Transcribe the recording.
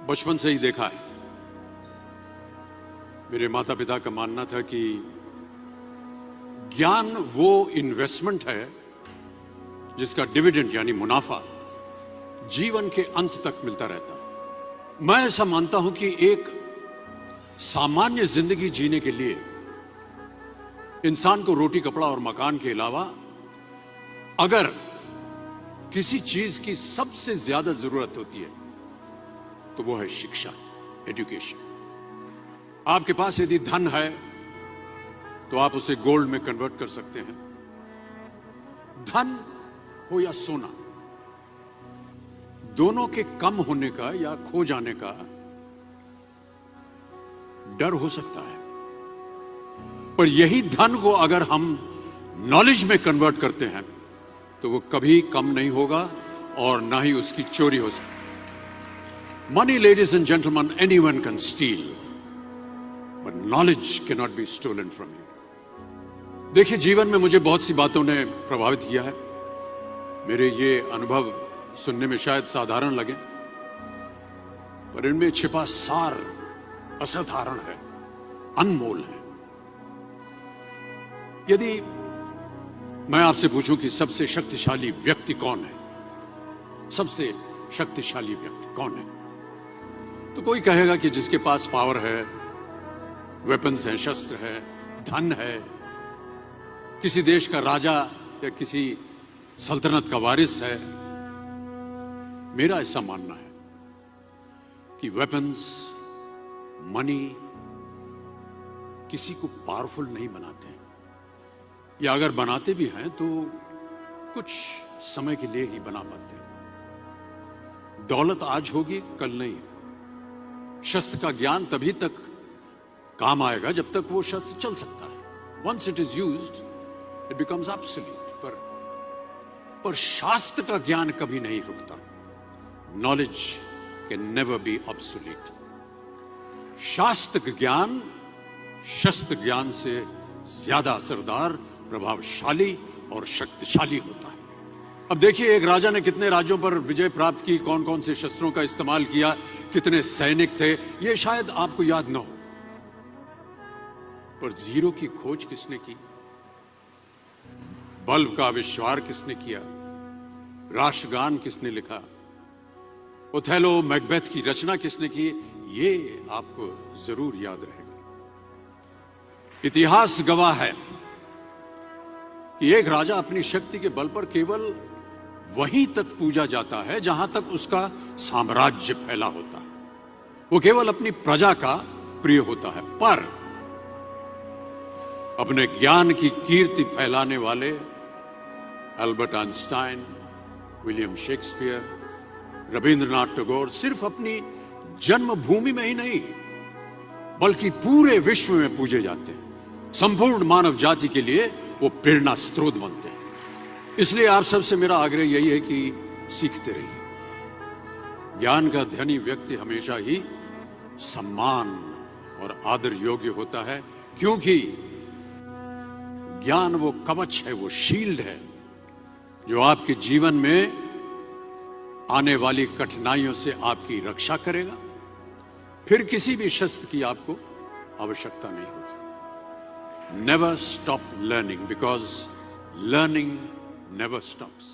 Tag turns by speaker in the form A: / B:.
A: बचपन से ही देखा है। मेरे माता पिता का मानना था कि ज्ञान वो इन्वेस्टमेंट है जिसका डिविडेंड यानी मुनाफा जीवन के अंत तक मिलता रहता है। मैं ऐसा मानता हूं कि एक सामान्य जिंदगी जीने के लिए इंसान को रोटी कपड़ा और मकान के अलावा अगर किसी चीज की सबसे ज्यादा जरूरत होती है तो वो है शिक्षा, एजुकेशन। आपके पास यदि धन है तो आप उसे गोल्ड में कन्वर्ट कर सकते हैं। धन हो या सोना, दोनों के कम होने का या खो जाने का डर हो सकता है, पर यही धन को अगर हम नॉलेज में कन्वर्ट करते हैं तो वो कभी कम नहीं होगा और ना ही उसकी चोरी हो सकती। Money, ladies and gentleman, anyone can steal, but knowledge can not be stolen from you. देखिए, जीवन में मुझे बहुत सी बातों ने प्रभावित किया है। मेरे ये अनुभव सुनने में शायद साधारण लगे, पर इनमें छिपा सार असाधारण है, अनमोल है। यदि मैं आपसे पूछूं कि सबसे शक्तिशाली व्यक्ति कौन है, सबसे शक्तिशाली व्यक्ति कौन है, तो कोई कहेगा कि जिसके पास पावर है, वेपन्स हैं, शस्त्र है, धन है, किसी देश का राजा या किसी सल्तनत का वारिस है। मेरा ऐसा मानना है कि वेपन्स, मनी किसी को पावरफुल नहीं बनाते, या अगर बनाते भी हैं तो कुछ समय के लिए ही बना पाते हैं। दौलत आज होगी, कल नहीं। शस्त्र का ज्ञान तभी तक काम आएगा जब तक वो शस्त्र चल सकता है। Once it is used it becomes absolute. पर शास्त्र का ज्ञान कभी नहीं रुकता। Knowledge can never be obsolete. शास्त्र ज्ञान शस्त्र ज्ञान से ज्यादा असरदार, प्रभावशाली और शक्तिशाली होता है। अब देखिए, एक राजा ने कितने राज्यों पर विजय प्राप्त की, कौन कौन से शस्त्रों का इस्तेमाल किया, कितने सैनिक थे, यह शायद आपको याद न हो, पर जीरो की खोज किसने की, बल्ब का आविष्कार किसने किया, राष्ट्रगान किसने लिखा, ओथेलो, मैकबेथ की रचना किसने की, ये आपको जरूर याद रहेगा। इतिहास गवाह है कि एक राजा अपनी शक्ति के बल पर केवल वहीं तक पूजा जाता है जहां तक उसका साम्राज्य फैला होता है। वो केवल अपनी प्रजा का प्रिय होता है। पर अपने ज्ञान की कीर्ति फैलाने वाले Albert Einstein, William Shakespeare, Rabindranath Tagore सिर्फ अपनी जन्मभूमि में ही नहीं बल्कि पूरे विश्व में पूजे जाते हैं। संपूर्ण मानव जाति के लिए वो प्रेरणा स्रोत बनते हैं। इसलिए आप सबसे मेरा आग्रह यही है कि सीखते रहिए। ज्ञान का धनी व्यक्ति हमेशा ही सम्मान और आदर योग्य होता है, क्योंकि ज्ञान वो कवच है, वो शील्ड है जो आपके जीवन में आने वाली कठिनाइयों से आपकी रक्षा करेगा। फिर किसी भी शस्त्र की आपको आवश्यकता नहीं होगी। Never stop learning, because learning never stops.